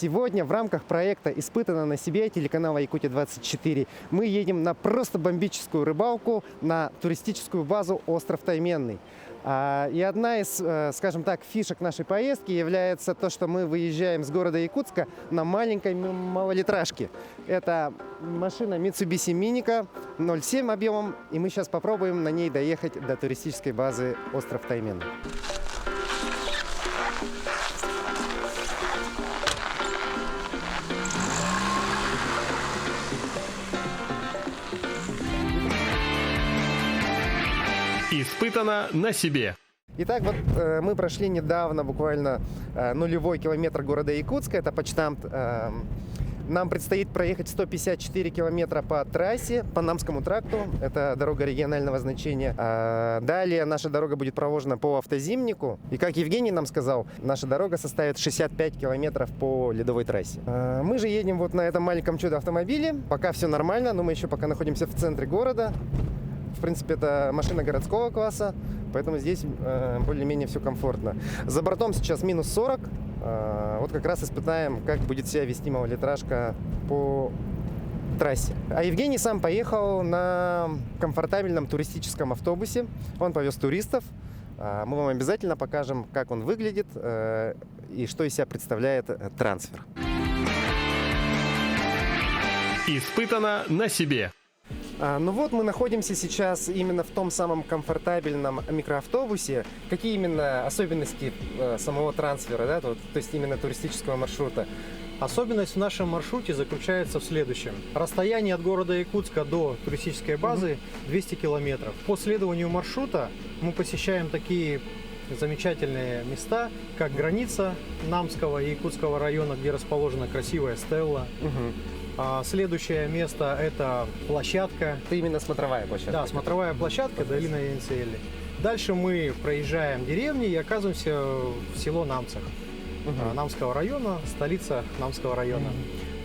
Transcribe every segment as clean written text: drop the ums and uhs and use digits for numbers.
Сегодня в рамках проекта «Испытано на себе» телеканала Якутия-24 мы едем на просто бомбическую рыбалку на туристическую базу «Остров Тайменный». И одна из, скажем так, фишек нашей поездки является то, что мы выезжаем с города Якутска на маленькой малолитражке. Это машина Mitsubishi Minica 0,7 объемом, и мы сейчас попробуем на ней доехать до туристической базы «Остров Тайменный». Испытано на себе. Итак, вот мы прошли недавно буквально нулевой километр города Якутска, это почтамт. Нам предстоит проехать 154 километра по трассе, по Намскому тракту, это дорога регионального значения. Далее наша дорога будет проложена по автозимнику, и как Евгений нам сказал, наша дорога составит 65 километров по ледовой трассе. Мы же едем вот на этом маленьком чудо-автомобиле, пока все нормально, но мы еще пока находимся в центре города. В принципе, это машина городского класса, поэтому здесь более-менее все комфортно. За бортом сейчас минус 40. Вот как раз испытаем, как будет себя вести малолитражка по трассе. А Евгений сам поехал на комфортабельном туристическом автобусе. Он повез туристов. Мы вам обязательно покажем, как он выглядит и что из себя представляет трансфер. Испытано на себе. Ну вот, мы находимся сейчас именно в том самом комфортабельном микроавтобусе. Какие именно особенности самого трансфера, да, то есть именно туристического маршрута? Особенность в нашем маршруте заключается в следующем. Расстояние от города Якутска до туристической базы 200 километров. По следованию маршрута мы посещаем такие замечательные места, как граница Намского и Якутского района, где расположена красивая стелла. Следующее место – это площадка. Это именно смотровая площадка? Да, смотровая площадка долина Янцели. Дальше мы проезжаем деревни и оказываемся в село Намцах, Намского района, столица Намского района.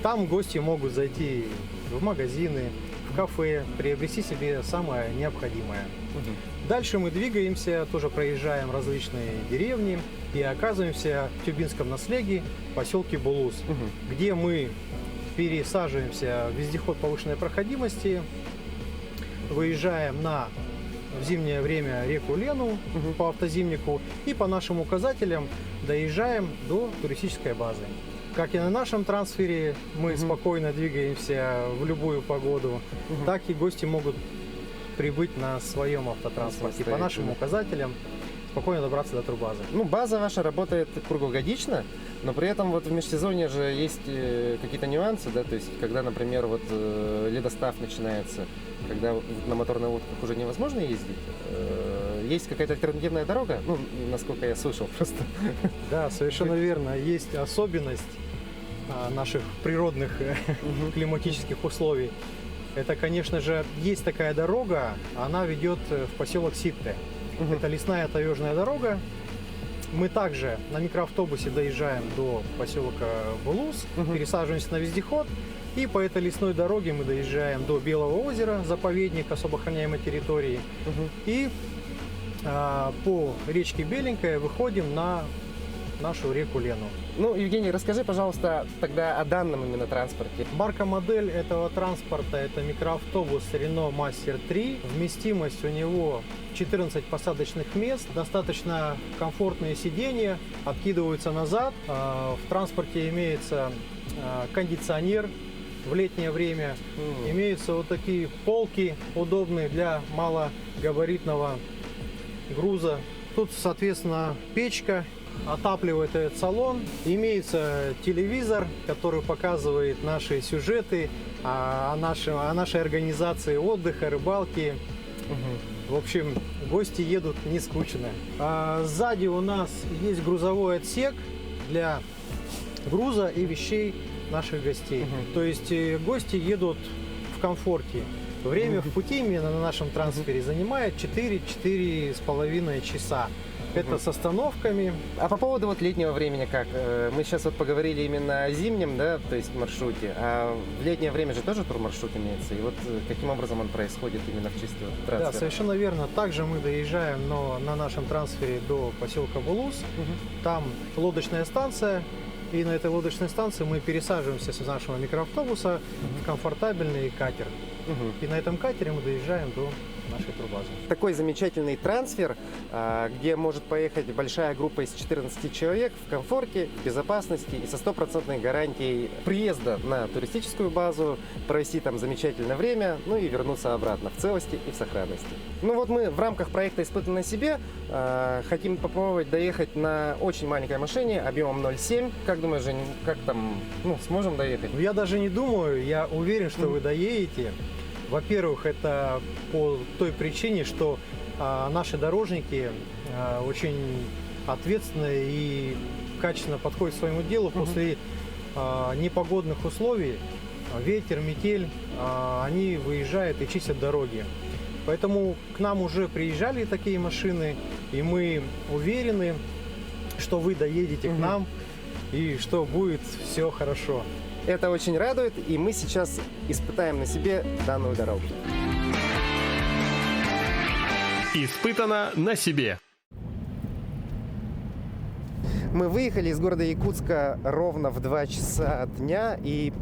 Там гости могут зайти в магазины, в кафе, приобрести себе самое необходимое. Дальше мы двигаемся, тоже проезжаем различные деревни и оказываемся в Тюбинском наследии, поселке Булус, где мы пересаживаемся в вездеход повышенной проходимости, выезжаем в зимнее время реку Лену по автозимнику и по нашим указателям доезжаем до туристической базы. Как и на нашем трансфере мы спокойно двигаемся в любую погоду, так и гости могут прибыть на своем автотранспорте по нашим указателям, спокойно добраться до турбазы. Ну, база ваша работает круглогодично, но при этом вот в межсезонье же есть какие-то нюансы, да, то есть когда, например, вот ледостав начинается, когда на моторных лодках уже невозможно ездить, есть какая-то альтернативная дорога, ну, насколько я слышал просто. Да, совершенно верно, есть особенность наших природных климатических условий. Это, конечно же, есть такая дорога, она ведет в поселок Ситте. Это лесная таежная дорога. Мы также на микроавтобусе доезжаем до поселка Булус, пересаживаемся на вездеход, и по этой лесной дороге мы доезжаем до Белого озера, заповедник особо охраняемой территории, и по речке Беленькая выходим на нашу реку Лену. Ну, Евгений, расскажи, пожалуйста, тогда о данном именно транспорте. Марка-модель этого транспорта – это микроавтобус Renault Master 3. Вместимость у него 14 посадочных мест, достаточно комфортные сиденья, откидываются назад. В транспорте имеется кондиционер в летнее время. Имеются вот такие полки удобные для малогабаритного груза. Тут, соответственно, печка отапливает этот салон. Имеется телевизор, который показывает наши сюжеты о нашей организации отдыха, рыбалки. В общем, гости едут не скучно. Сзади у нас есть грузовой отсек для груза и вещей наших гостей. То есть гости едут в комфорте. Время в пути именно на нашем трансфере занимает 4-4,5 часа. Это с остановками. А по поводу вот летнего времени как? Мы сейчас вот поговорили именно о зимнем, да, то есть маршруте, а в летнее время же тоже турмаршрут имеется, и вот каким образом он происходит именно в чисте трансфера? Да, совершенно верно. Также мы доезжаем на нашем трансфере до поселка Булус. Там лодочная станция, И на этой лодочной станции мы пересаживаемся с нашего микроавтобуса в комфортабельный катер. И на этом катере мы доезжаем до нашей турбазы. Такой замечательный трансфер, где может поехать большая группа из 14 человек в комфорте, в безопасности и со стопроцентной гарантией приезда на туристическую базу, провести там замечательное время, ну и вернуться обратно в целости и в сохранности. Ну вот мы в рамках проекта «Испытан на себе» хотим попробовать доехать на очень маленькой машине объемом 0,7. Как думаешь, Жень, как там, сможем доехать? Я даже не думаю, я уверен, что вы доедете. Во-первых, это по той причине, что наши дорожники очень ответственны и качественно подходят к своему делу. После непогодных условий, ветер, метель, они выезжают и чистят дороги. Поэтому к нам уже приезжали такие машины, и мы уверены, что вы доедете к нам и что будет все хорошо. Это очень радует, и мы сейчас испытаем на себе данную дорогу. Испытано на себе. Мы выехали из города Якутска ровно в 2 часа дня и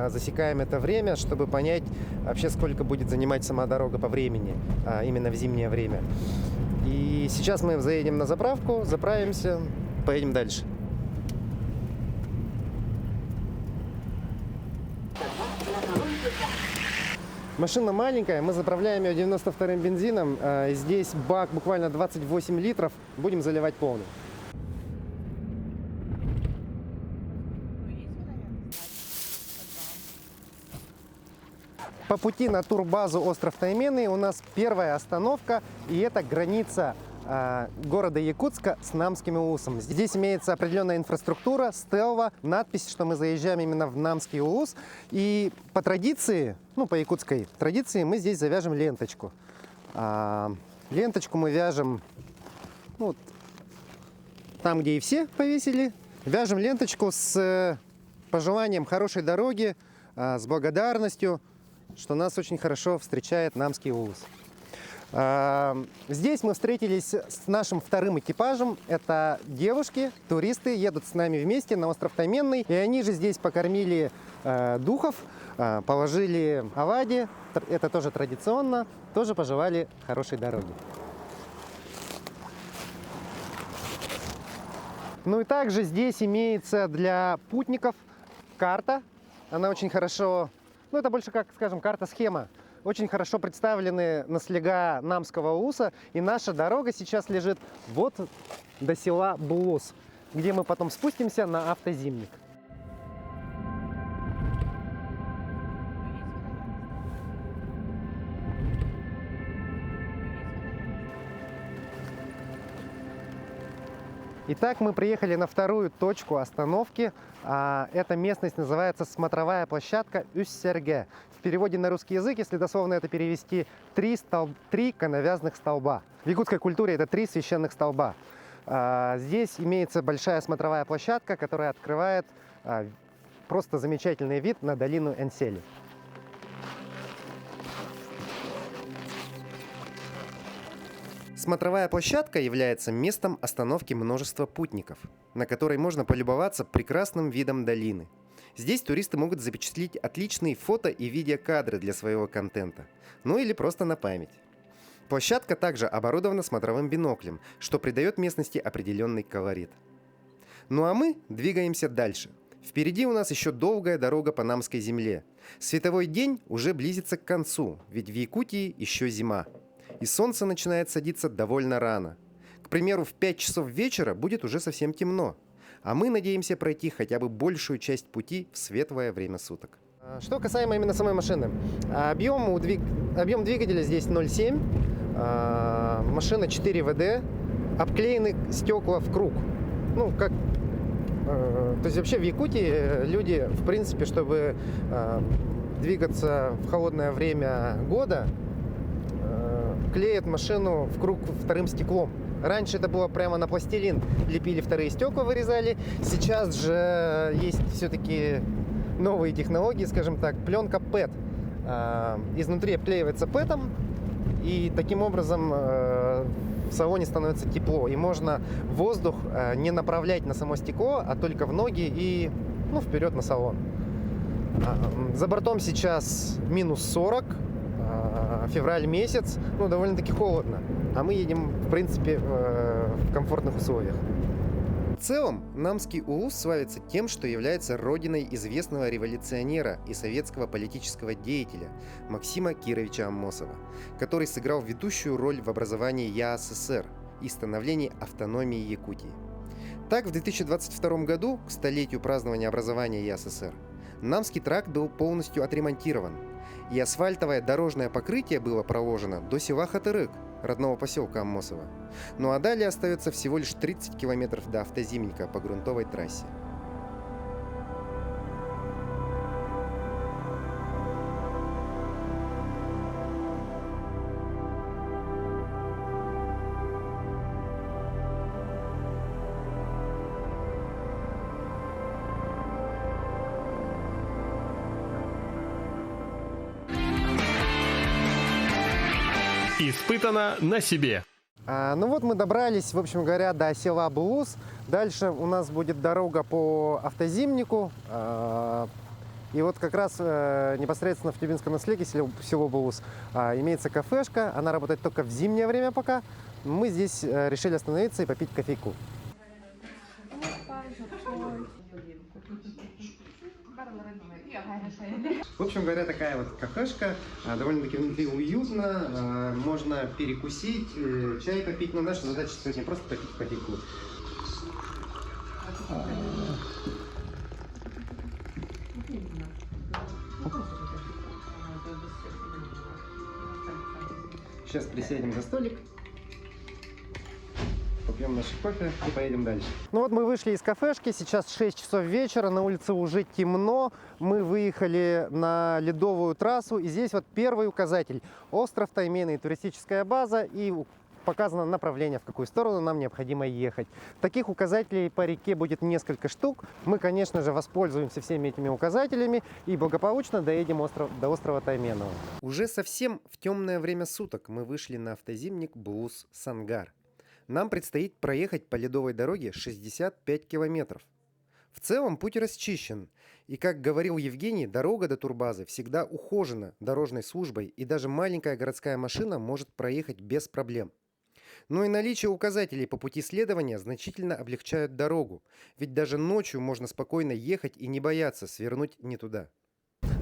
засекаем это время, чтобы понять вообще, сколько будет занимать сама дорога по времени, именно в зимнее время. И сейчас мы заедем на заправку, заправимся, поедем дальше. Машина маленькая, мы заправляем ее 92-м бензином. Здесь бак буквально 28 литров, будем заливать полный. По пути на турбазу остров Тайменный у нас первая остановка, и это граница города Якутска с Намским УУСом. Здесь имеется определенная инфраструктура, стелла, надпись, что мы заезжаем именно в Намский УУС. И по традиции, по якутской традиции, мы здесь завяжем ленточку. Ленточку мы вяжем там, где и все повесили. Вяжем ленточку с пожеланием хорошей дороги, с благодарностью, что нас очень хорошо встречает Намский УУС. Здесь мы встретились с нашим вторым экипажем. Это девушки, туристы, едут с нами вместе на остров Тайменный. И они же здесь покормили духов, положили оладьи. Это тоже традиционно. Тоже пожелали хорошей дороги. Ну и также здесь имеется для путников карта. Она очень хорошо, это больше как, скажем, карта-схема. Очень хорошо представлены наслега Намского УУСа. И наша дорога сейчас лежит вот до села Булус, где мы потом спустимся на автозимник. Итак, мы приехали на вторую точку остановки. Эта местность называется смотровая площадка Үссерге. В переводе на русский язык, если дословно это перевести, три коновязных столба. В якутской культуре это 3 священных столба. Здесь имеется большая смотровая площадка, которая открывает просто замечательный вид на долину Энсели. Смотровая площадка является местом остановки множества путников, на которой можно полюбоваться прекрасным видом долины. Здесь туристы могут запечатлеть отличные фото и видеокадры для своего контента, или просто на память. Площадка также оборудована смотровым биноклем, что придает местности определенный колорит. Ну а мы двигаемся дальше. Впереди у нас еще долгая дорога по Намской земле. Световой день уже близится к концу, ведь в Якутии еще зима. И солнце начинает садиться довольно рано. К примеру, в 5 часов вечера будет уже совсем темно. А мы надеемся пройти хотя бы большую часть пути в светлое время суток. Что касаемо именно самой машины. Объем двигателя здесь 0,7. Машина 4 ВД. Обклеены стекла в круг. То есть вообще в Якутии люди, в принципе, чтобы двигаться в холодное время года, клеят машину в круг вторым стеклом. Раньше это было прямо на пластилин, лепили вторые стекла, вырезали. Сейчас же есть все-таки новые технологии, скажем так, пленка ПЭТ. Изнутри обклеивается ПЭТом, и таким образом в салоне становится тепло, и можно воздух не направлять на само стекло, а только в ноги и вперед на салон. За бортом сейчас минус 40, февраль месяц, довольно-таки холодно, а мы едем, в принципе, в комфортных условиях. В целом, Намский УЛУС славится тем, что является родиной известного революционера и советского политического деятеля Максима Кировича Аммосова, который сыграл ведущую роль в образовании ЯССР и становлении автономии Якутии. Так, в 2022 году, к столетию празднования образования ЯССР, Намский тракт был полностью отремонтирован, и асфальтовое дорожное покрытие было проложено до села Хатырык, родного поселка Аммосова. Ну а далее остается всего лишь 30 километров до автозимника по грунтовой трассе. Испытано на себе. Мы добрались, в общем говоря, до села Булус. Дальше у нас будет дорога по автозимнику. И вот как раз непосредственно в Тюбинском наследии, село Булус, имеется кафешка. Она работает только в зимнее время пока. Мы здесь решили остановиться и попить кофейку. В общем говоря, такая вот кафешка, довольно-таки внутри уютно, можно перекусить, чай попить, но наша задача сегодня просто попить кофейку. Сейчас присядем за столик, попьем наш кофе и поедем дальше. Мы вышли из кафешки, сейчас 6 часов вечера, на улице уже темно. Мы выехали на ледовую трассу, и здесь вот первый указатель. Остров Тайменный, туристическая база, и показано направление, в какую сторону нам необходимо ехать. Таких указателей по реке будет несколько штук. Мы, конечно же, воспользуемся всеми этими указателями и благополучно доедем до острова Тайменного. Уже совсем в темное время суток мы вышли на автозимник Булус-Сангар. Нам предстоит проехать по ледовой дороге 65 километров. В целом путь расчищен, и, как говорил Евгений, дорога до турбазы всегда ухожена дорожной службой, и даже маленькая городская машина может проехать без проблем. Но и наличие указателей по пути следования значительно облегчают дорогу, ведь даже ночью можно спокойно ехать и не бояться свернуть не туда.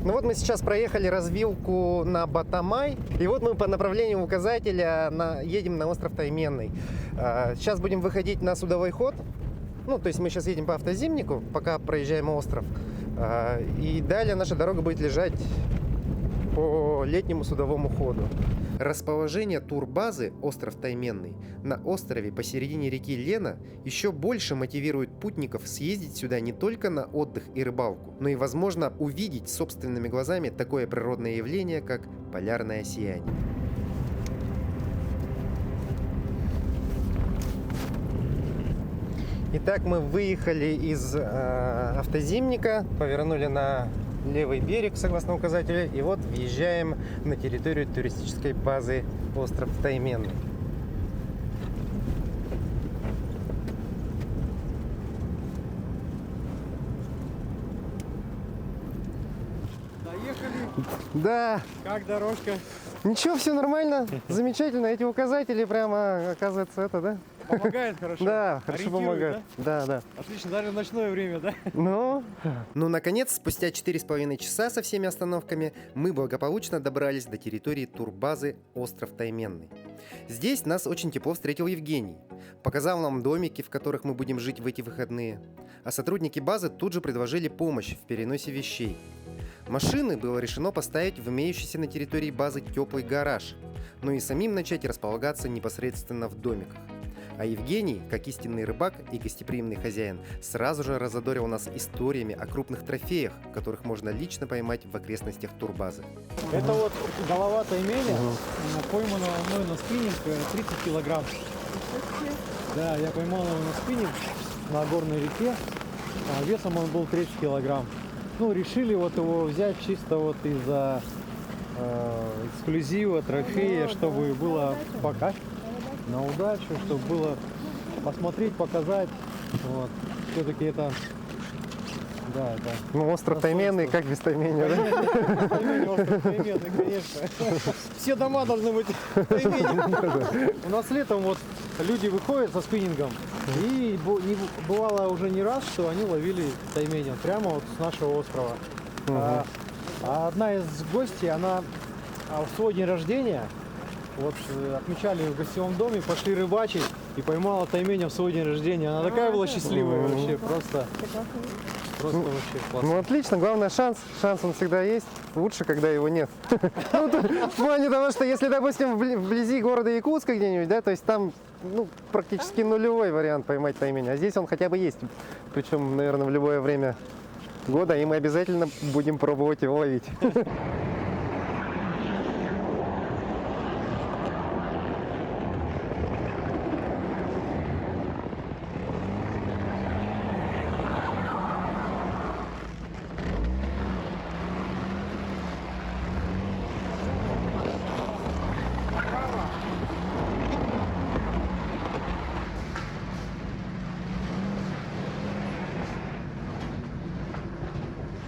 Мы сейчас проехали развилку на Батамай, и вот мы по направлению указателя едем на остров Тайменный. Сейчас будем выходить на судовой ход, то есть мы сейчас едем по автозимнику, пока проезжаем остров, и далее наша дорога будет лежать по летнему судовому ходу. Расположение турбазы «Остров Тайменный» на острове посередине реки Лена еще больше мотивирует путников съездить сюда не только на отдых и рыбалку, но и, возможно, увидеть собственными глазами такое природное явление, как полярное сияние. Итак, мы выехали из автозимника, повернули на левый берег, согласно указателю, и вот въезжаем на территорию туристической базы остров Тайменный. Доехали. Да. Как дорожка? Ничего, все нормально, замечательно. Эти указатели прямо, оказывается, да? Помогает хорошо? Да, хорошо помогает. Да? Да. Отлично, даже в ночное время, да? Ну, наконец, спустя 4,5 часа со всеми остановками, мы благополучно добрались до территории турбазы «Остров Тайменный». Здесь нас очень тепло встретил Евгений. Показал нам домики, в которых мы будем жить в эти выходные. А сотрудники базы тут же предложили помощь в переносе вещей. Машины было решено поставить в имеющийся на территории базы теплый гараж, но и самим начать располагаться непосредственно в домиках. А Евгений, как истинный рыбак и гостеприимный хозяин, сразу же разодорил нас историями о крупных трофеях, которых можно лично поймать в окрестностях турбазы. Это вот голова тайменя, пойманного мной на спиннинг 30 килограмм. Да, я поймал его на спиннинг на горной реке, весом он был 30 килограмм. Решили его взять чисто из-за эксклюзива, трофея, чтобы было пока. на удачу, чтобы было посмотреть, показать. Вот. Все-таки это, да, это Ну, остров Тайменный, как без Тайменя, да? Таймень, остров Тайменный, конечно. Все дома должны быть Тайменем. У нас летом вот люди выходят со спиннингом, и бывало уже не раз, что они ловили тайменя прямо вот с нашего острова. А одна из гостей, она в свой день рождения, вот отмечали в гостевом доме, пошли рыбачить и поймала тайменя в свой день рождения. Она такая была счастливая вообще, просто вообще классно. Ну, отлично, главное шанс. Шанс он всегда есть. Лучше, когда его нет. Ну, в плане того, что если, допустим, вблизи города Якутска где-нибудь, да, то есть там практически нулевой вариант поймать тайменя. А здесь он хотя бы есть. Причем, наверное, в любое время года, и мы обязательно будем пробовать его ловить.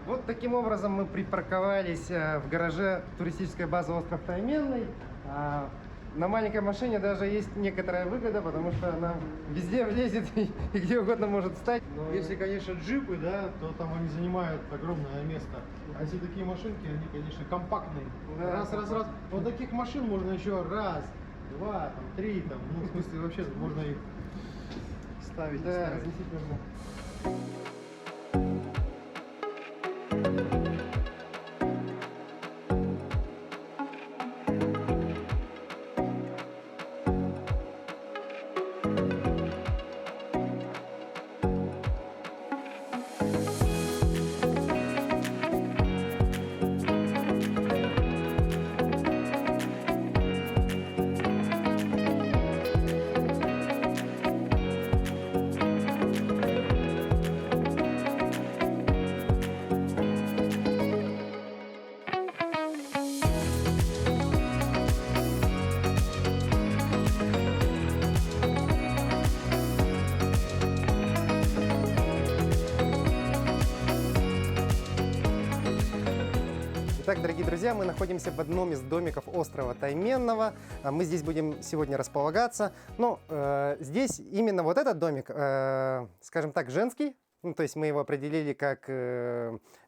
Вот таким образом мы припарковались в гараже туристической базы «Остров Тайменный». На маленькой машине даже есть некоторая выгода, потому что она везде влезет и где угодно может встать. Но если, конечно, джипы, да, то там они занимают огромное место. А если такие машинки, они, конечно, компактные. Да, Раз. Вот таких машин можно еще раз, два, там, три, там, ну, в смысле, вообще можно их ставить. Да, ставить. разместить можно. Итак, дорогие друзья, мы находимся в одном из домиков острова Тайменного. Мы здесь будем сегодня располагаться. Но здесь именно вот этот домик, скажем так, женский. Ну, то есть мы его определили как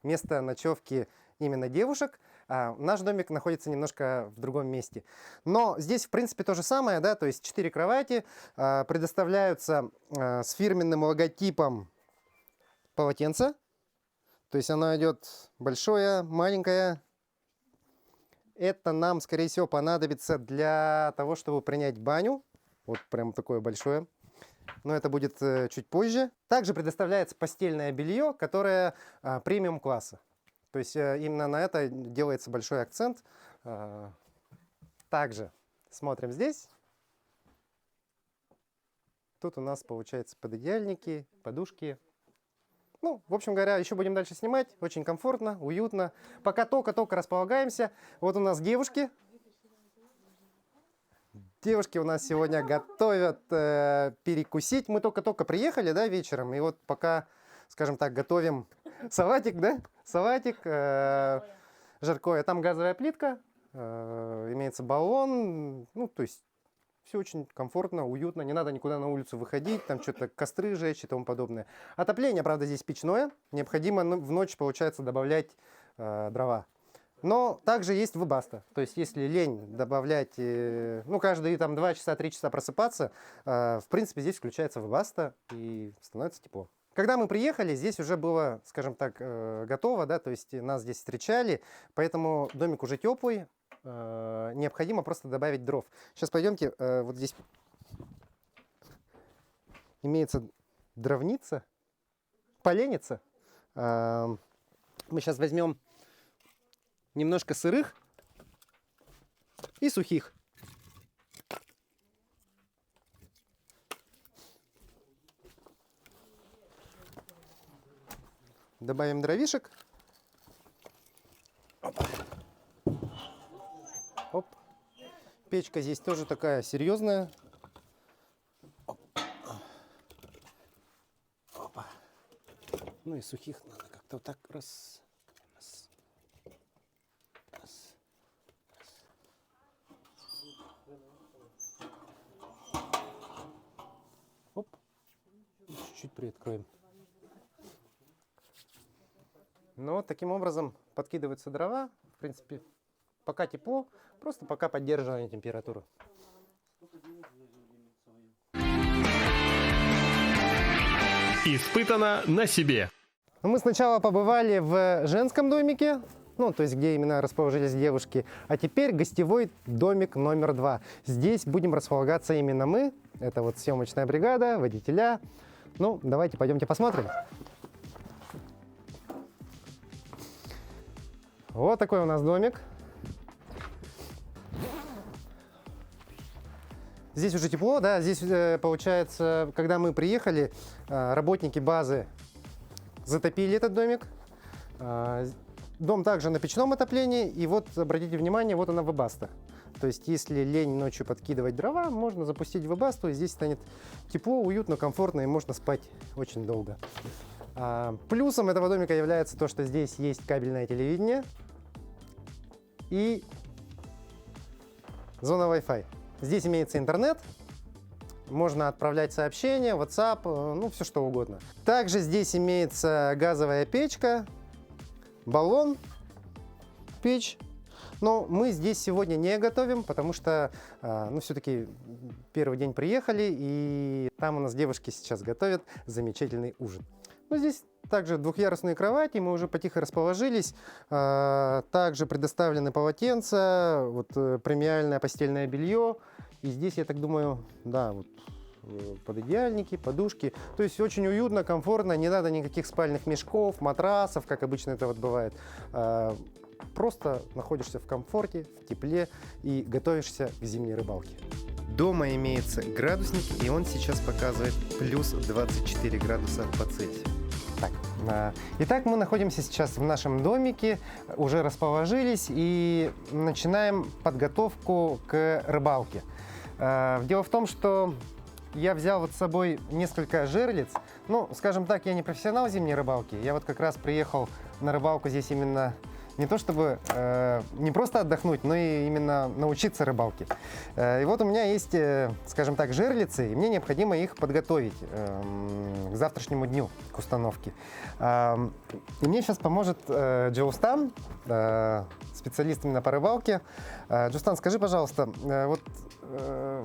место ночевки именно девушек. Наш домик находится немножко в другом месте. Но здесь, в принципе, то же самое, да, то есть 4 кровати предоставляются с фирменным логотипом полотенца. То есть оно идет большое, маленькое. Это нам, скорее всего, понадобится для того, чтобы принять баню. Вот прям такое большое. Но это будет чуть позже. Также предоставляется постельное белье, которое премиум класса. То есть именно на это делается большой акцент. Также смотрим здесь. Тут у нас получается пододеяльники, подушки. Ну, в общем говоря, еще будем дальше снимать. Очень комфортно, уютно. Пока только-только располагаемся. Вот у нас девушки. Девушки у нас сегодня готовят перекусить. Мы только-только приехали, да, вечером. И вот пока, скажем так, готовим салатик, да? Салатик, жаркое. Там газовая плитка, имеется баллон. Ну, то есть все очень комфортно, уютно, не надо никуда на улицу выходить, там что-то костры жечь и тому подобное. Отопление, правда, здесь печное, необходимо в ночь, получается, добавлять дрова. Но также есть выбаста, то есть если лень добавлять, ну, каждые там 2 часа, 3 часа просыпаться, в принципе, здесь включается выбаста и становится тепло. Когда мы приехали, здесь уже было, скажем так, готово, да, то есть нас здесь встречали, поэтому домик уже теплый. Необходимо просто добавить дров. Сейчас пойдемте, вот здесь имеется дровница, поленница. Мы сейчас возьмем немножко сырых и сухих. Добавим дровишек. Оп. Печка здесь тоже такая серьезная. Ну и сухих надо как-то вот так раз. Оп. Чуть-чуть приоткроем. Ну вот таким образом подкидываются дрова. В принципе, пока тепло, просто пока поддерживаем температуру. Испытано на себе. Мы сначала побывали в женском домике, ну, то есть где именно расположились девушки, а теперь гостевой домик номер 2. Здесь будем располагаться именно мы. Это вот съемочная бригада, водителя. Ну, давайте пойдемте посмотрим. Вот такой у нас домик. Здесь уже тепло, да, здесь получается, когда мы приехали, работники базы затопили этот домик. Дом также на печном отоплении, и вот, обратите внимание, вот она вебаста. То есть, если лень ночью подкидывать дрова, можно запустить вебасту, и здесь станет тепло, уютно, комфортно, и можно спать очень долго. Плюсом этого домика является то, что здесь есть кабельное телевидение и зона Wi-Fi. Здесь имеется интернет, можно отправлять сообщения, WhatsApp, ну все что угодно. Также здесь имеется газовая печка, баллон, печь. Но мы здесь сегодня не готовим, потому что, ну, все-таки первый день приехали, и там у нас девушки сейчас готовят замечательный ужин. Ну, здесь также двухъярусные кровати, мы уже потихо расположились. Также предоставлены полотенца, вот премиальное постельное белье. И здесь, я так думаю, да, вот пододеяльники, подушки. То есть очень уютно, комфортно, не надо никаких спальных мешков, матрасов, как обычно это вот бывает. Просто находишься в комфорте, в тепле и готовишься к зимней рыбалке. Дома имеется градусник, и он сейчас показывает плюс 24 градуса по Цельсию. Итак, мы находимся сейчас в нашем домике, уже расположились и начинаем подготовку к рыбалке. Дело в том, что я взял вот с собой несколько жерлиц. Ну, скажем так, я не профессионал зимней рыбалки. Я вот как раз приехал на рыбалку здесь именно не то чтобы не просто отдохнуть, но и именно научиться рыбалке. И вот у меня есть, скажем так, жерлицы, и мне необходимо их подготовить к завтрашнему дню, к установке. И мне сейчас поможет Джоустан, специалист именно по рыбалке. Джоустан, скажи, пожалуйста, вот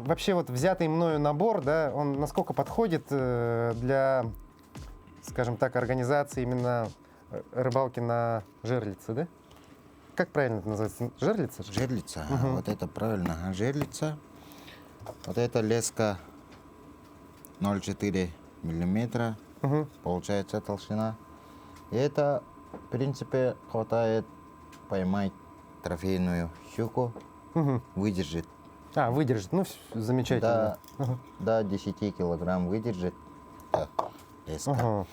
вообще вот взятый мною набор, да, он насколько подходит для, скажем так, организации именно рыбалки на жерлице, да? Как правильно это называется? Жерлица? Жерлица, вот это правильно, жерлица. Вот эта леска 0,4 миллиметра, получается толщина. И это, в принципе, хватает поймать трофейную щуку, выдержит. Выдержит, ну, замечательно. До 10 килограмм выдержит леска.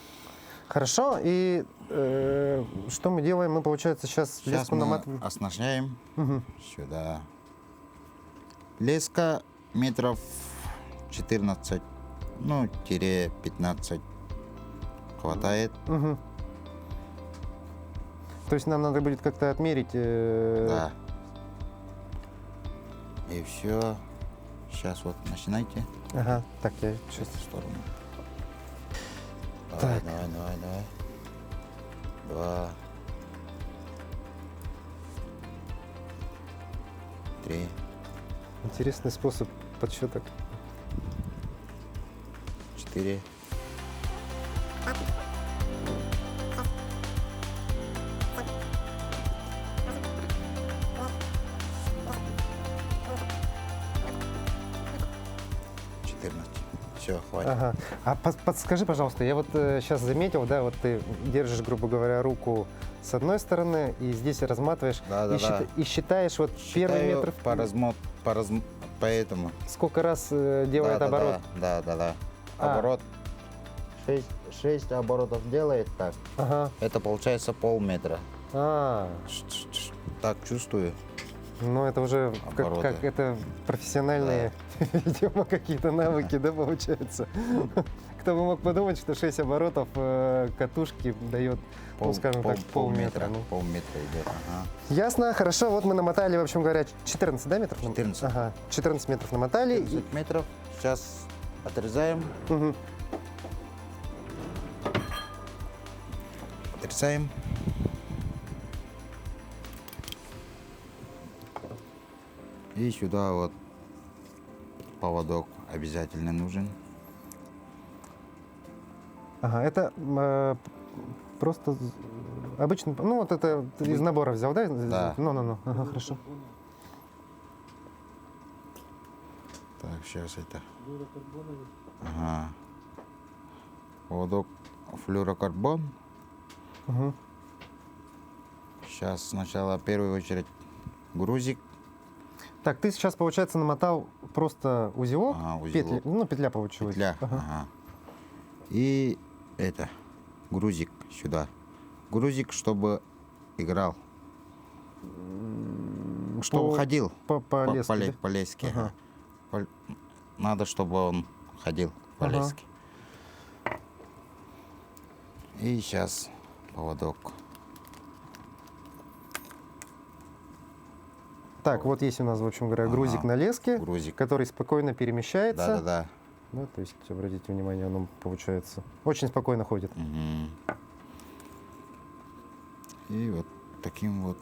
Хорошо, и что мы делаем? Мы, получается, сейчас леску наматываем. Оснащаем сюда. Леска метров 14, ну, 15 хватает. То есть нам надо будет как-то отмерить? Да. И все. Сейчас вот начинайте. Ага, так, я сейчас В сторону. Так. Давай. 2, 3. Интересный способ подсчета. 4. 14. Все, хватит. Ага. А подскажи, пожалуйста, я вот сейчас заметил, да, вот ты держишь, грубо говоря, руку с одной стороны и здесь разматываешь и считаешь вот первый метр. Поэтому. Сколько раз делает оборот? Да. Оборот. 6 оборотов делает так. Ага. Это получается полметра. Так чувствую. Ну, это уже как это профессиональные, видимо, какие-то навыки, да, получается. Кто бы мог подумать, что 6 оборотов катушки дает, ну, скажем так, полметра. Ну. Полметра идет. Ага. Ясно, хорошо. Вот мы намотали, в общем говоря, 14, да, метров? 14. Ага, 14 метров намотали. 14 метров. Сейчас отрезаем. Мгм. Отрезаем. И сюда вот поводок обязательно нужен. Ага, это просто обычный, ну вот это ты из набора взял, да? Да. Ну, ага, хорошо. Так, сейчас это. Ага. Поводок флюорокарбон. Угу. Сейчас сначала в первую очередь грузик. Так, ты сейчас, получается, намотал просто узелок, Ага, узелок. петли, ну, петля получилась. Петля. Ага. Ага. И это, грузик сюда. Грузик, чтобы играл. Чтобы ходил. По леске, да? По леске. Ага. Надо, чтобы он ходил по Ага. леске. И сейчас поводок. Так, вот есть у нас, в общем говоря, Ага. грузик на леске, Грузик. который спокойно перемещается. Да-да-да. Да, то есть, обратите внимание, он получается очень спокойно ходит. Мгм. И вот таким вот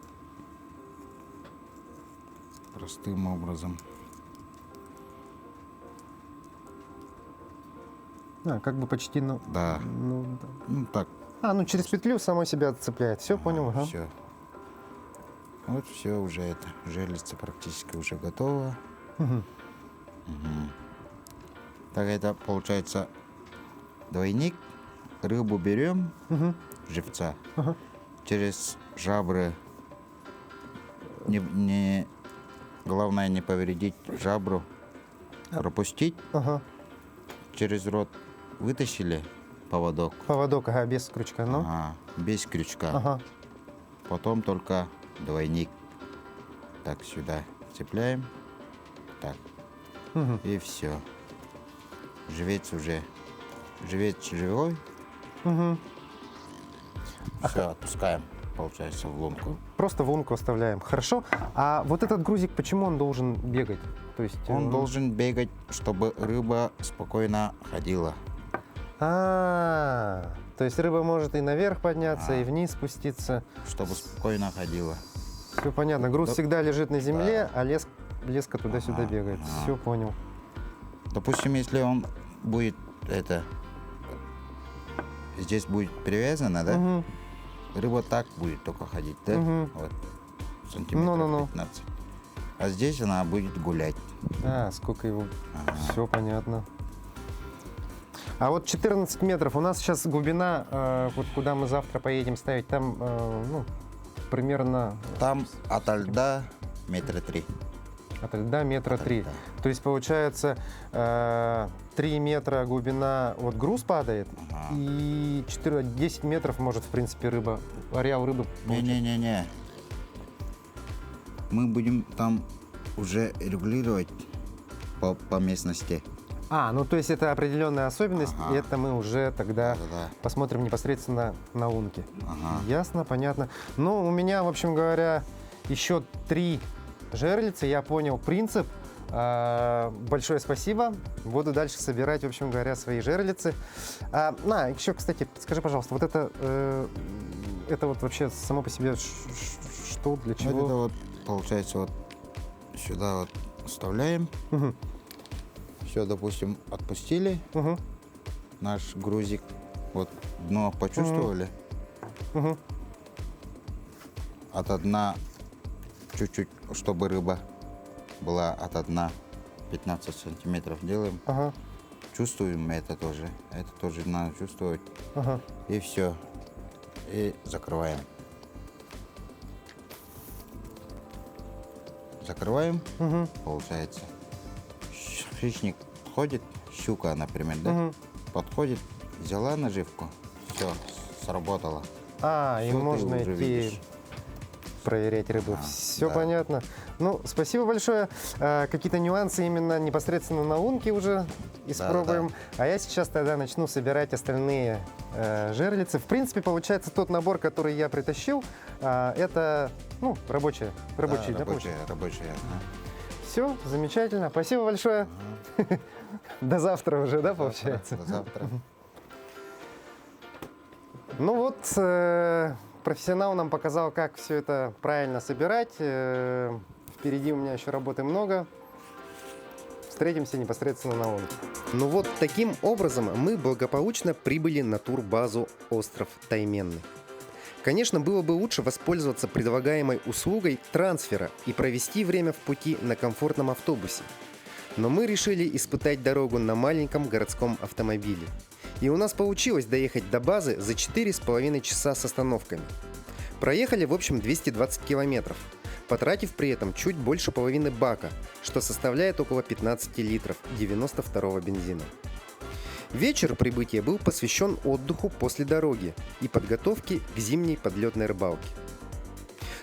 простым образом. Как бы почти, ну, Да. ну, да. Ну так. Ну через петлю само себя цепляет. Все, понял, ага. Все. Вот все уже это. Жерлица практически уже готова. Мгм. Мгм. Так это получается двойник. Рыбу берем, Мгм. живца, Ага. через жабры. Главное не повредить жабру. Пропустить. Ага. Через рот вытащили поводок. Поводок, ага, без крючка, ну. Ага, без крючка. Ага. Потом только двойник. Так, сюда цепляем. Так, Мгм. и все. Живец уже. Живец живой. Мгм. Все, отпускаем, получается, в лунку. Просто в лунку оставляем. Хорошо. А вот этот грузик, почему он должен бегать? То есть Он должен бегать, чтобы рыба спокойно ходила. То есть рыба может и наверх подняться, и вниз спуститься. Чтобы спокойно ходила. Все понятно. Груз Да. всегда лежит на земле, а леска туда-сюда Ага, бегает. ага. Все понял. Допустим, если он будет здесь будет привязано, да? Мгм. Рыба так будет только ходить, да? Мгм. Вот. Сантиметров Ну-ну-ну. 15. А здесь она будет гулять. Сколько его. Ага. Все понятно. А вот 14 метров. У нас сейчас глубина, вот куда мы завтра поедем ставить, там, ну, примерно Там ото льда метра 3. от льда метра 3. льда. То есть получается 3 метра глубина, вот груз падает, Ага. и 10 метров может, в принципе, рыба, ареал рыбы получить. Не-не-не-не. Мы будем там уже регулировать по местности. Ну то есть это определенная особенность, Ага. и это мы уже тогда Да-да-да. посмотрим непосредственно на лунке. Ага. Ясно, понятно. Ну, у меня, в общем говоря, еще 3 жерлицы, я понял принцип. Большое спасибо. Буду дальше собирать, в общем говоря, свои жерлицы. Еще, кстати, скажи, пожалуйста, вот это вот вообще само по себе что, для Вот чего? это вот получается вот сюда вот вставляем. Мгм. Все, допустим, отпустили Мгм. наш грузик. Вот дно почувствовали. Мгм. От дна чуть-чуть, чтобы рыба была от дна 15 сантиметров делаем. Ага. Чувствуем это тоже. Это тоже надо чувствовать. Ага. И все. И закрываем. Закрываем, Мгм. получается. Хищник ходит, щука, например, да? Мгм. Подходит, взяла наживку, все, сработало. И Всё, ты можно уже идти. видишь. проверять рыбу. А, Все да. понятно. Ну, спасибо большое. Какие-то нюансы именно непосредственно на лунке уже испробуем. А я сейчас тогда начну собирать остальные жерлицы. В принципе, получается тот набор, который я притащил, это ну, рабочий, Да, да, рабочие. Все, замечательно. Спасибо большое. До завтра уже, да, получается? До завтра. Ну вот, профессионал нам показал, как все это правильно собирать. Впереди у меня еще работы много. Встретимся непосредственно на лунке. Ну вот, таким образом мы благополучно прибыли на турбазу «Остров Тайменный». Конечно, было бы лучше воспользоваться предлагаемой услугой трансфера и провести время в пути на комфортном автобусе. Но мы решили испытать дорогу на маленьком городском автомобиле. И у нас получилось доехать до базы за 4,5 часа с остановками. Проехали, в общем, 220 километров, потратив при этом чуть больше половины бака, что составляет около 15 литров 92-го бензина. Вечер прибытия был посвящен отдыху после дороги и подготовке к зимней подлетной рыбалке.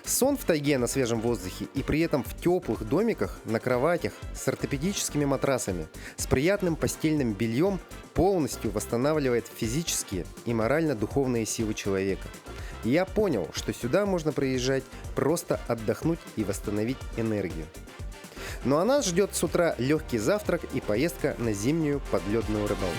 Сон в тайге на свежем воздухе и при этом в теплых домиках на кроватях с ортопедическими матрасами, с приятным постельным бельем полностью восстанавливает физические и морально-духовные силы человека. И я понял, что сюда можно приезжать просто отдохнуть и восстановить энергию. Ну а нас ждет с утра легкий завтрак и поездка на зимнюю подледную рыбалку.